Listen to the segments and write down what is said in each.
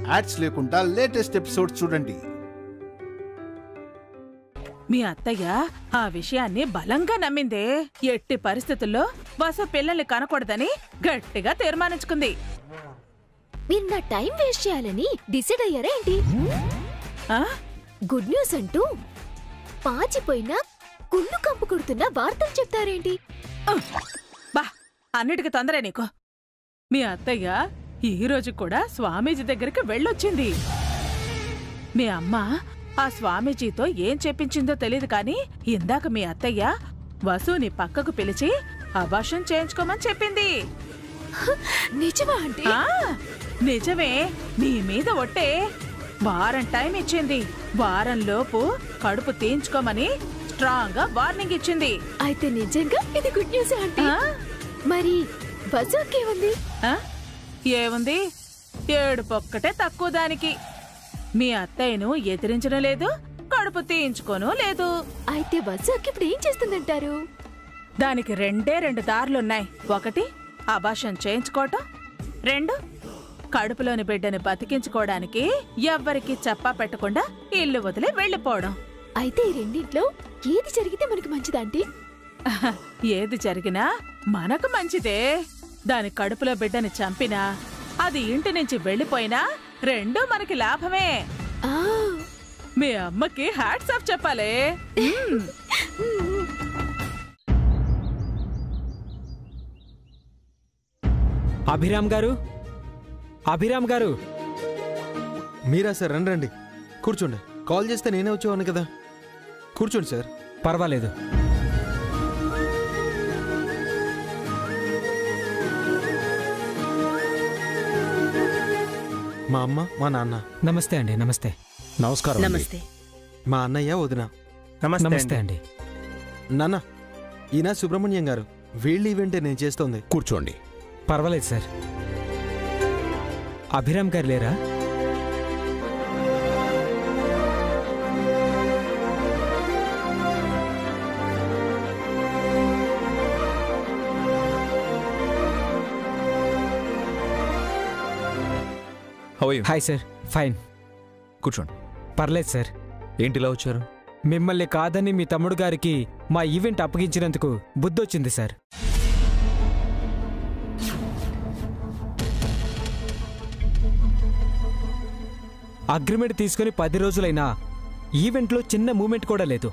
Ads లేకుండా latest episode చూడండి. మీ అత్తయ్య ఆ విషయాన్ని బలంగా నమ్మిందే. ఎట్టి పరిస్థితుల్లో వసు పిల్లల్ని కనకూడదని గట్టిగా తీర్మానించుకుంది. మీరు నా టైం వేస్ట్ చేయాలని డిసైడ్ అయ్యారా ఏంటి? గుడ్ న్యూస్ అంటూ పాచిపోయిన కుళ్ళు కంపు కొడుతున్న వార్తలు చెప్తారేంటి? బా, అన్నిటికీ తొందరే నీకు. మీ అత్తయ్య ఈ రోజు కూడా స్వామీజీ దగ్గరికి వెళ్ళొచ్చింది. మీ అమ్మ ఆ స్వామీజీతో ఏం చెప్పించిందో తెలీదు కానీ ఇందాక మీ అత్తయ్య వసుని పక్కకు పిలిచి అబార్షన్ చేయించుకోమని చెప్పింది. నిజమా అంటే? నిజమే, నీ మీద ఒట్టే. వారం టైం ఇచ్చింది. వారంలోపు కడుపు తీయించుకోమని స్ట్రాంగ్ గా వార్నింగ్ ఇచ్చింది. అయితే నిజంగా ఇది గుడ్ న్యూస్ అంటే? మరి వసుకేముంది? ఏముంది, ఏడుపొక్కటే తక్కువ దానికి. మీ అత్తయ్యను ఎదిరించడం లేదు, కడుపు తీయించుకోను లేదు. అయితే వసుకి ఇప్పుడు ఏం చేస్తుందంటారు? దానికి రెండు దారులున్నాయి. ఒకటి అబార్షన్ చేయించుకోవటం, 2 కడుపులోని బిడ్డని బతికించుకోవడానికి ఎవ్వరికి చెప్పా పెట్టకుండా ఇల్లు వదిలి వెళ్లిపోవడం. అయితే ఈ రెండింట్లో ఏది జరిగితే మనకి మంచిదంటే? ఏది జరిగినా మనకు మంచిదే. దాని కడుపులో బిడ్డని చంపినా, అది ఇంటి నుంచి వెళ్లిపోయినా రెండూ మనకి లాభమే. మీ అమ్మకి హ్యాట్స్ ఆఫ్ చెప్పాలే. అభిరామ్ గారు, అభిరామ్ గారు. మీరా సార్? రండి రండి, కూర్చోండి. కాల్ చేస్తే నేనే వచ్చేవాను కదా. కూర్చోండి సార్. పర్వాలేదు. మా అమ్మ, మా నాన్న. నమస్తే అండి. నమస్తే. నమస్కారం. నమస్తే. మా అన్నయ్య, వదిన. నమస్తే అండి. నాన్న, ఈయన సుబ్రహ్మణ్యం గారు. వీళ్ళ ఈవెంటే నేను చేస్తోంది. కూర్చోండి. పర్వాలేదు సార్. అభిరామ్ గారు లేరా? Hi sir. ఫైన్. కూర్చోండి. పర్లేదు సార్. ఏంటిలా వచ్చారు? మిమ్మల్ని కాదని మీ తమ్ముడు గారికి మా ఈవెంట్ అప్పగించినందుకు బుద్ధొచ్చింది సార్. అగ్రిమెంట్ తీసుకుని 10 రోజులైనా ఈవెంట్లో చిన్న మూమెంట్ కూడా లేదు.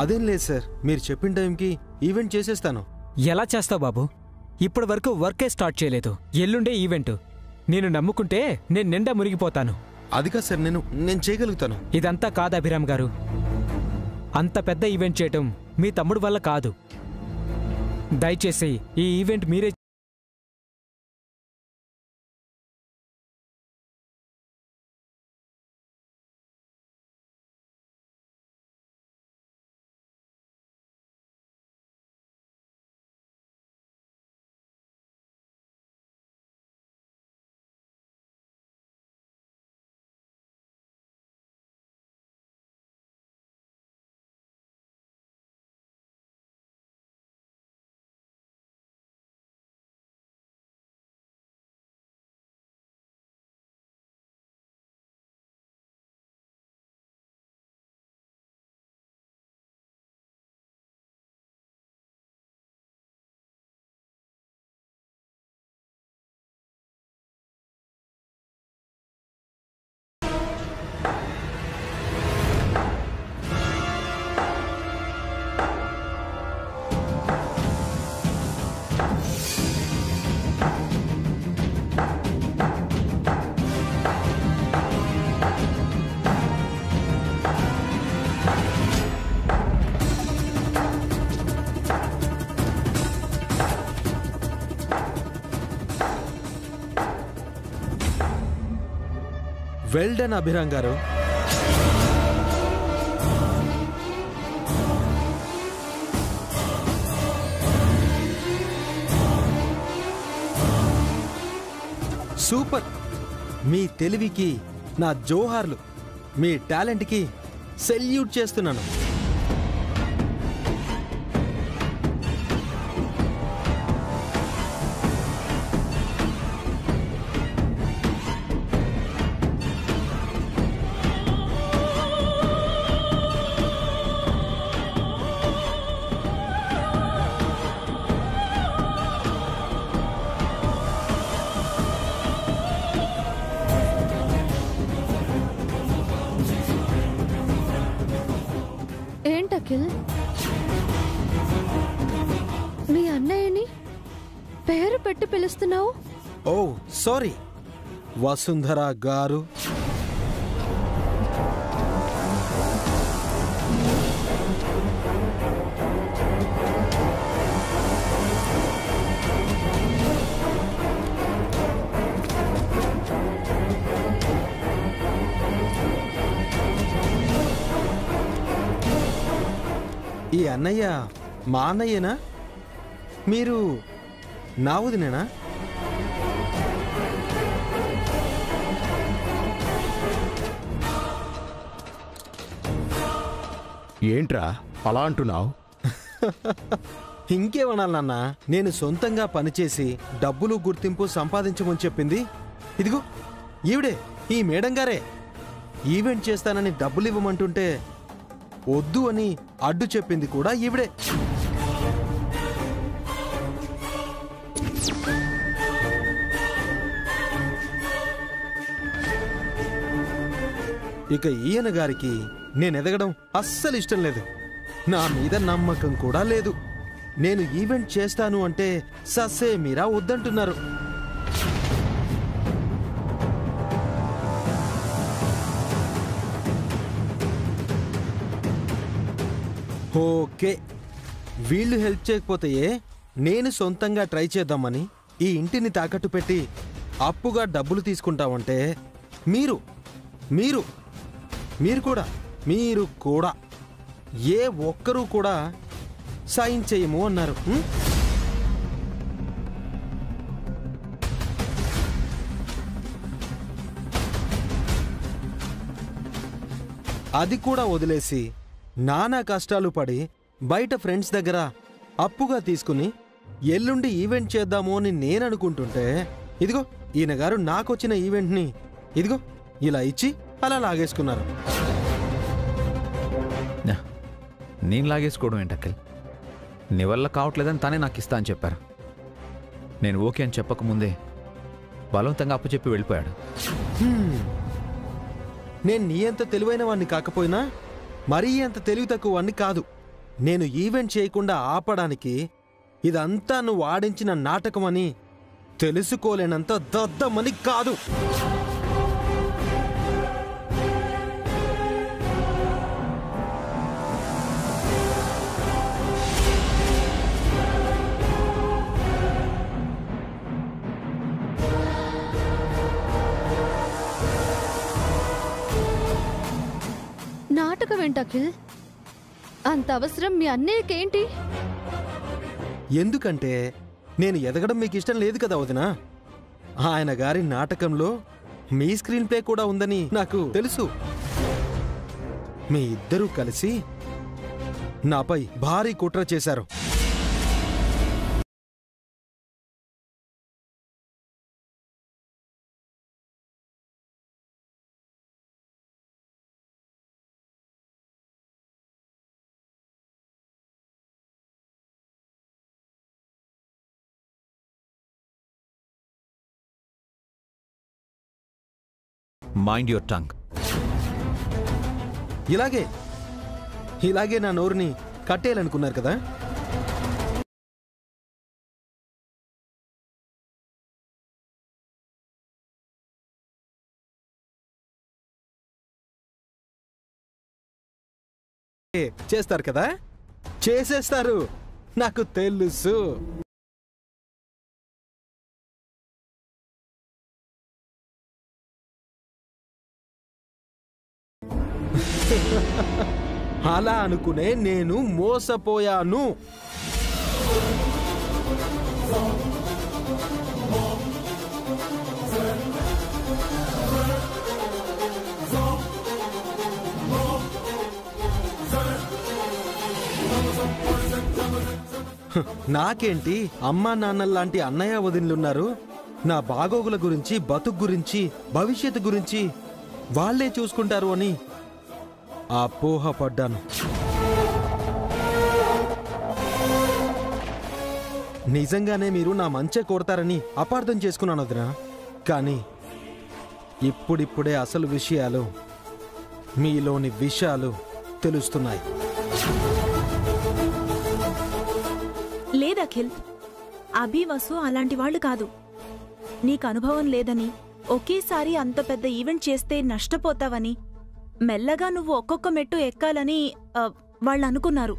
అదేం లేదు సార్, మీరు చెప్పిన టైంకి ఈవెంట్ చేసేస్తాను. ఎలా చేస్తావు బాబు? ఇప్పటి వరకు వర్కే స్టార్ట్ చేయలేదు. ఎల్లుండే ఈవెంట్. నేను నమ్ముకుంటే నేను నిండా మునిగిపోతాను. అది కాదు సార్, నేను చేయగలుగుతాను. ఇదంతా కాదు అభిరామ్ గారు. అంత పెద్ద ఈవెంట్ చేయటం మీ తమ్ముడు వల్ల కాదు. దయచేసి ఈ ఈవెంట్ మీరే. వెల్ డన్ అభిరామ్ గారు. సూపర్. మీ తెలివికి నా జోహార్లు. మీ టాలెంట్కి సెల్యూట్ చేస్తున్నాను. మీ అన్నయ్యని పేరు పెట్టి పిలుస్తున్నావు? ఓ సారీ వసుంధర గారు. ఈ అన్నయ్య మా అన్నయ్యేనా? మీరు నా వదినేనా? ఏంట్రా అలా అంటున్నావు? ఇంకేమనాలి నాన్న, నేను సొంతంగా పనిచేసి డబ్బులు గుర్తింపు సంపాదించమని చెప్పింది ఇదిగో ఈవిడే, ఈ మేడం గారే. ఈవెంట్ చేస్తానని డబ్బులు ఇవ్వమంటుంటే వద్దు అని అడ్డు చెప్పింది కూడా ఈవిడే. ఇక ఈయన గారికి నేను ఎదగడం అస్సలు ఇష్టం లేదు. నా మీద నమ్మకం కూడా లేదు. నేను ఈవెంట్ చేస్తాను అంటే సస్సే మీరా వద్దంటున్నారు. ఓకే, వీళ్ళు హెల్ప్ చేయకపోతే నేను సొంతంగా ట్రై చేద్దామని ఈ ఇంటిని తాకట్టు పెట్టి అప్పుగా డబ్బులు తీసుకుంటామంటే మీరు మీరు మీరు కూడా మీరు కూడా ఏ ఒక్కరూ కూడా సైన్ చేయము అన్నారు. అది కూడా వదిలేసి నానా కష్టాలు పడి బయట ఫ్రెండ్స్ దగ్గర అప్పుగా తీసుకుని ఎల్లుండి ఈవెంట్ చేద్దాము అని నేననుకుంటుంటే ఇదిగో ఈయన గారు నాకొచ్చిన ఈవెంట్ని ఇదిగో ఇలా ఇచ్చి అలా లాగేసుకున్నారు. నేను లాగేసుకోవడం ఏంటి అఖిల్? నీ వల్ల కావట్లేదని తనే నాకు ఇస్తా అని చెప్పారు. నేను ఓకే అని చెప్పకముందే బలవంతంగా అప్పు చెప్పి వెళ్ళిపోయాడు. నేను నీ అంత తెలివైన వాణ్ణి కాకపోయినా మరీ అంత తెలివి తక్కువ వాణ్ణి కాదు. నేను ఈవెంట్ చేయకుండా ఆపడానికి ఇదంతా నువ్వు ఆడించిన నాటకమని తెలుసుకోలేనంత దద్దమని కాదు. నాటకం ఏంటి అఖిల్? అంత అవసరం మీ అన్నయ్యకేంటి? ఎందుకంటే నేను ఎదగడం మీకు ఇష్టం లేదు కదా వదినా. ఆయన గారి నాటకంలో మీ స్క్రీన్ ప్లే కూడా ఉందని నాకు తెలుసు. మీ ఇద్దరూ కలిసి నాపై భారీ కుట్ర చేశారు. Mind your tongue. ఇలాగే నా నోరుని కట్టేయాలనుకున్నారు కదా. చేస్తారు కదా, చేసేస్తారు, నాకు తెలుసు. అలా అనుకునే నేను మోసపోయాను. నాకేంటి, అమ్మా నాన్నల్లాంటి అన్నయ్య వదినలున్నారు. నా బాగోగుల గురించి, బతుకు గురించి, భవిష్యత్తు గురించి వాళ్లే చూసుకుంటారు అని అపోహపడ్డాను. నిజంగానే మీరు నా మంచే కోరతారని అపార్థం చేసుకున్నాను వదినా. కానీ ఇప్పుడిప్పుడే అసలు విషయాలు, మీలోని విషయాలు తెలుస్తున్నాయి. లేదఖిల్, అభి వసు అలాంటి వాళ్ళు కాదు. నీకు అనుభవం లేదని, ఒకేసారి అంత పెద్ద ఈవెంట్ చేస్తే నష్టపోతావని, మెల్లగా నువ్వు ఒక్కొక్క మెట్టు ఎక్కాలని వాళ్ళు అనుకున్నారు.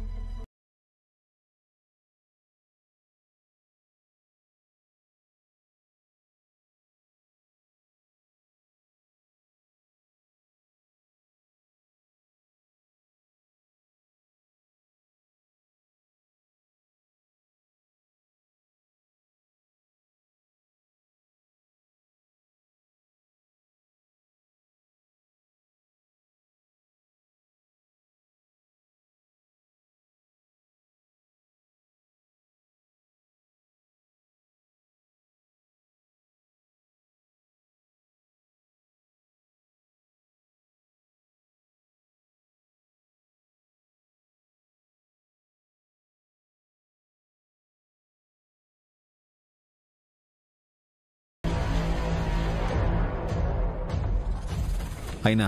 అయినా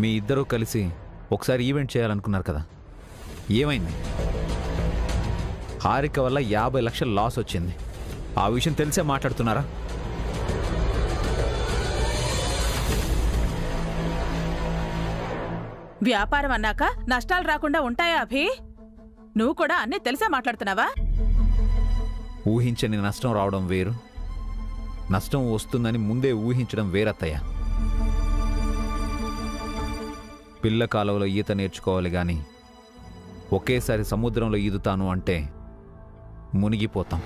మీ ఇద్దరూ కలిసి ఒకసారి ఈవెంట్ చేయాలనుకున్నారు కదా, ఏమైంది? హారిక వల్ల 50 లక్షల లాస్ వచ్చింది. ఆ విషయం తెలిసే మాట్లాడుతున్నారా? వ్యాపారం అన్నాక నష్టాలు రాకుండా ఉంటాయా అభి? నువ్వు కూడా అన్నీ తెలిసే మాట్లాడుతున్నావా? ఊహించని నష్టం రావడం వేరు, నష్టం వస్తుందని ముందే ఊహించడం వేరత్తయ్య. పిల్ల కాలువలో ఈత నేర్చుకోవాలి గాని ఒకేసారి సముద్రంలో ఈదుతాను అంటే మునిగిపోతాం.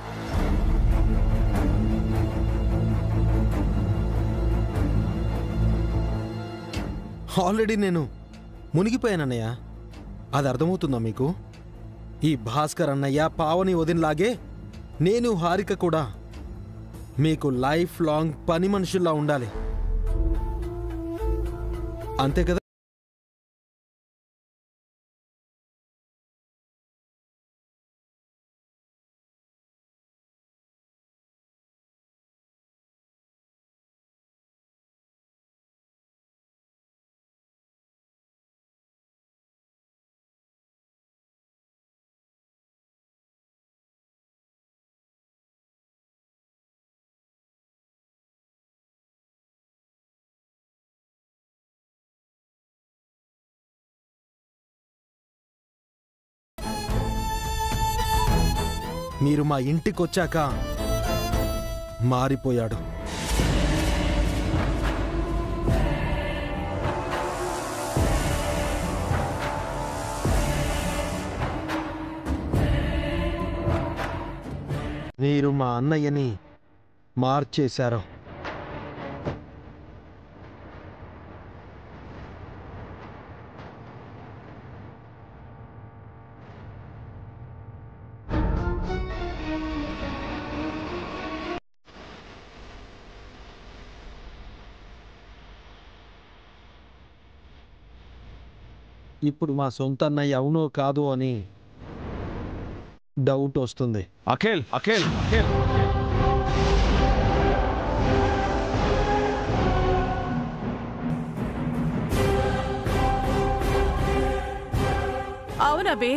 ఆల్రెడీ నేను మునిగిపోయానన్నయ్య. అది అర్థమవుతుందా మీకు? ఈ భాస్కర్ అన్నయ్య, పావని వదినలాగే నేను హారిక కూడా మీకు లైఫ్ లాంగ్ పని మనుషుల్లా ఉండాలి, అంతే కదా? మీరు మా ఇంటికొచ్చాక మారిపోయాడు. మీరు మా అన్నయ్యని మార్చేశారు. ఇప్పుడు మా సొంత అన్నయ్య అవునో కాదు అని డౌట్ వస్తుంది. అఖిల్ అఖిల్ అఖిల్ అవునబే,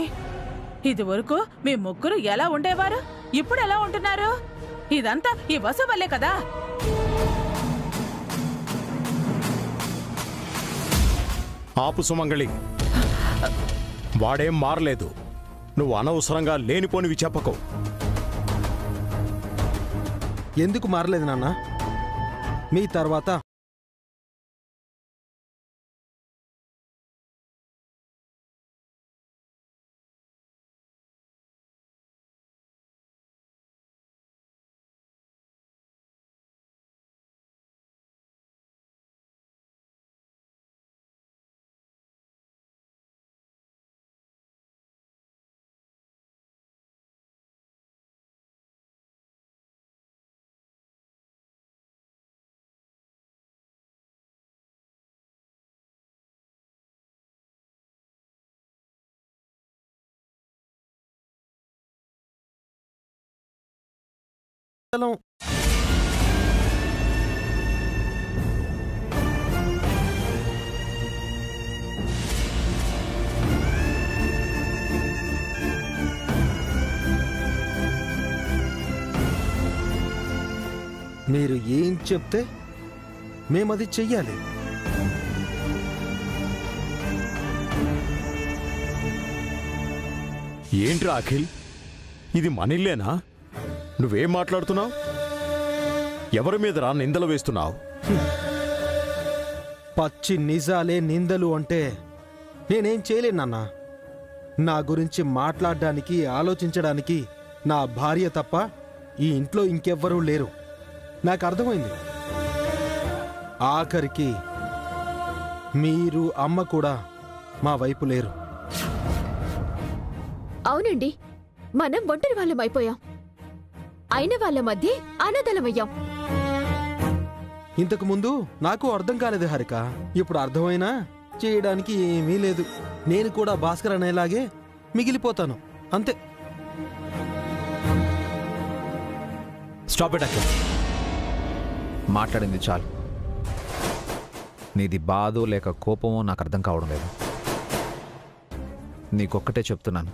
ఇది వరకు మీ ముగ్గురు ఎలా ఉండేవారు, ఇప్పుడు ఎలా ఉంటున్నారు? ఇదంతా ఈ వసు వల్లే కదా. ఆపు సుమంగళి, వాడేం మారలేదు. నువ్వు అనవసరంగా లేనిపోనివి చెప్పకు. ఎందుకు మారలేదు నాన్న? మీ తర్వాత మీరు ఏం చెప్తే మేమది చెయ్యాలి. ఏంట్రా అఖిల్, ఇది మనిల్లేనా? నువ్వేం మాట్లాడుతున్నావు? ఎవరి మీదరా నిందలు వేస్తున్నావు? పచ్చి నిజాలే నిందలు అంటే నేనేం చేయలేనన్నా. నా గురించి మాట్లాడడానికి, ఆలోచించడానికి నా భార్య తప్ప ఈ ఇంట్లో ఇంకెవ్వరూ లేరు. నాకు అర్థమైంది. ఆఖరికి మీరు, అమ్మ కూడా మా వైపు లేరు. అవునండి, మనం ఒంటరి వాళ్ళం అయిపోయాం. అయిన వాళ్ళ మధ్య అనాథలమయ్యాం. ఇంతకు ముందు నాకు అర్థం కాలేదు హారిక. ఇప్పుడు అర్థమైనా చేయడానికి ఏమీ లేదు. నేను కూడా భాస్కర్ అనేలాగే మిగిలిపోతాను, అంతే. Stop it Akhil. మాట్లాడింది చాలు. నీది బాధో లేక కోపమో నాకు అర్థం కావడం లేదు. నీకొక్కటే చెప్తున్నాను,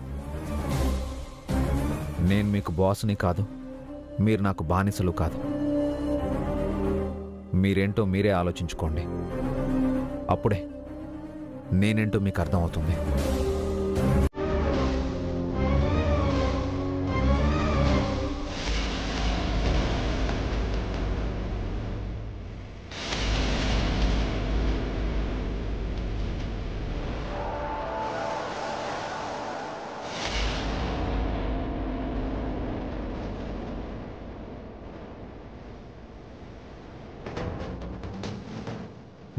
నేను మీకు బాసుని కాదు, మీరు నాకు బానిసలు కాదు. మీరేంటో మీరే ఆలోచించుకోండి. అప్పుడే నేనేంటో మీకు అర్థమవుతుంది.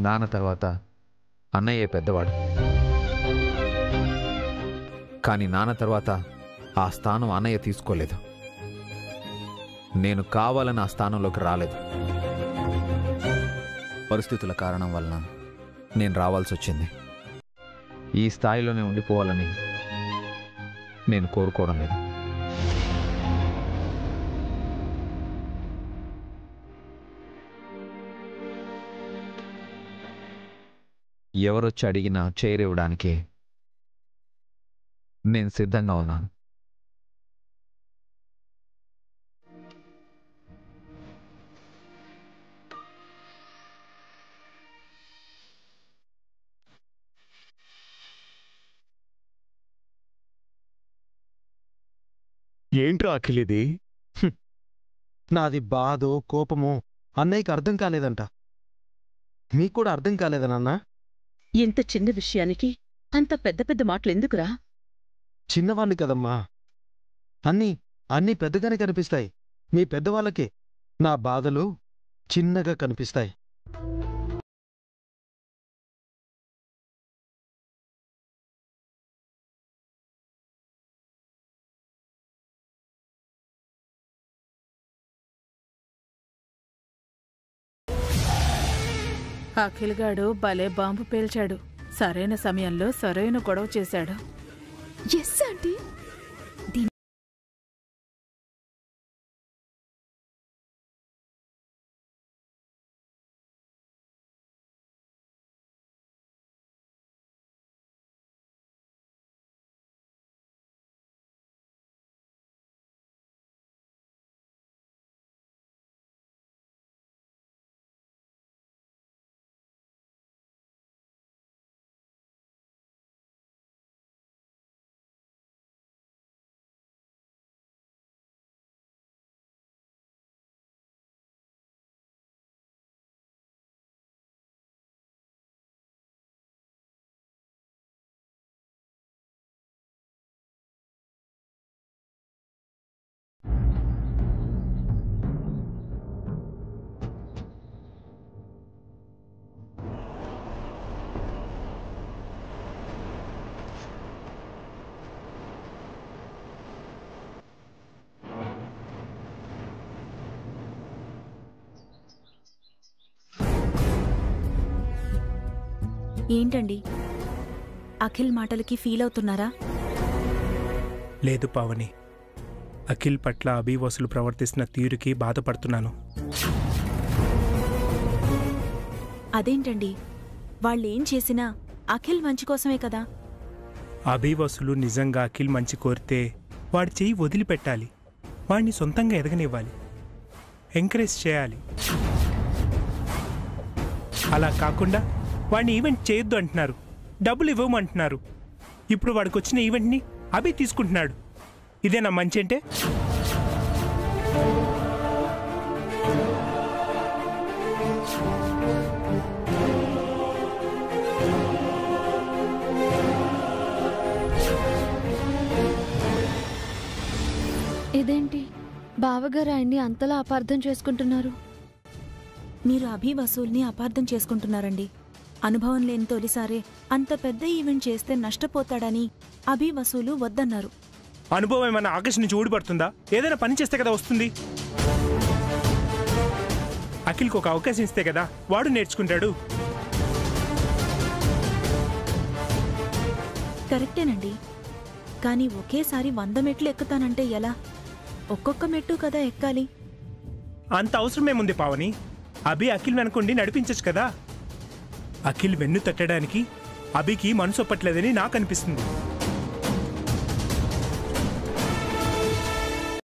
నాన్న తర్వాత అన్నయ్యే పెద్దవాడు. కానీ నాన్న తర్వాత ఆ స్థానం అన్నయ్య తీసుకోలేదు. నేను కావాలని ఆ స్థానంలోకి రాలేదు. పరిస్థితుల కారణం వలన నేను రావాల్సి వచ్చింది. ఈ స్థాయిలోనే ఉండిపోవాలని నేను కోరుకోవడం లేదు. ఎవరొచ్చి అడిగినా చైర్ ఇవ్వడానికి నేను సిద్ధంగా ఉన్నాను. ఏంట్రా అఖిల్ ఇది? నాది బాధో కోపమో అన్నయ్యకి అర్థం కాలేదంట. మీకు కూడా అర్థం కాలేదనన్నా? ఇంత చిన్న విషయానికి అంత పెద్ద పెద్ద మాటలెందుకురా? చిన్నవాణ్ణి కదమ్మా. అన్నీ పెద్దగానే కనిపిస్తాయి. మీ పెద్దవాళ్ళకే నా బాధలు చిన్నగా కనిపిస్తాయి. అఖిల్ గాడు భలే బాంబు పేల్చాడు. సరైన సమయంలో సరైన గొడవ చేశాడు. Yes aunty. ఏంటండి, అఖిల్ మాటలకి ఫీల్ అవుతున్నారా? లేదు పావని, అఖిల్ పట్ల అభివసులు ప్రవర్తిస్తున్న తీరుకి బాధపడుతున్నాను. అదేంటండి, వాళ్ళేం చేసినా అఖిల్ మంచి కోసమే కదా. అభివసులు నిజంగా అఖిల్ మంచి కోరితే వాడి చెయ్యి వదిలిపెట్టాలి, వాడిని సొంతంగా ఎదగనివ్వాలి. ఎంకరేజ్ చేయాలి. అలా కాకుండా వాడిని ఈవెంట్ చేయొద్దు అంటున్నారు, డబ్బులు ఇవ్వమంటున్నారు. ఇప్పుడు వాడికి వచ్చిన ఈవెంట్ని అభి తీసుకుంటున్నాడు. ఇదేనా మంచి అంటే? ఇదేంటి బావగారు ఆయన్ని అంతలా అపార్థం చేసుకుంటున్నారు? మీరు అభి వసూల్ని అపార్థం చేసుకుంటున్నారండి. అనుభవం లేని తొలిసారే అంత పెద్ద ఈవెంట్ చేస్తే నష్టపోతాడని అభి వసూలు వద్దన్నారు. అనుభవం ఏమన్నా ఆకాశం నుంచి ఊడిపడుతుందా? ఏదైనా పని చేస్తే కదా వస్తుంది. అఖిల్కి ఒక అవకాశం ఇస్తే కదా వాడు నేర్చుకుంటాడు. కరెక్టేనండి, కానీ ఒకేసారి 100 మెట్లు ఎక్కుతానంటే ఎలా? ఒక్కొక్క మెట్టు కదా ఎక్కాలి. అంత అవసరమేముంది పావని? అభి అఖిల్ వెనకుండి నడిపించచ్చు కదా. అఖిల్ వెన్ను తట్టడానికి అభికి మనసు ఒప్పట్లేదని నాకు అనిపిస్తుంది.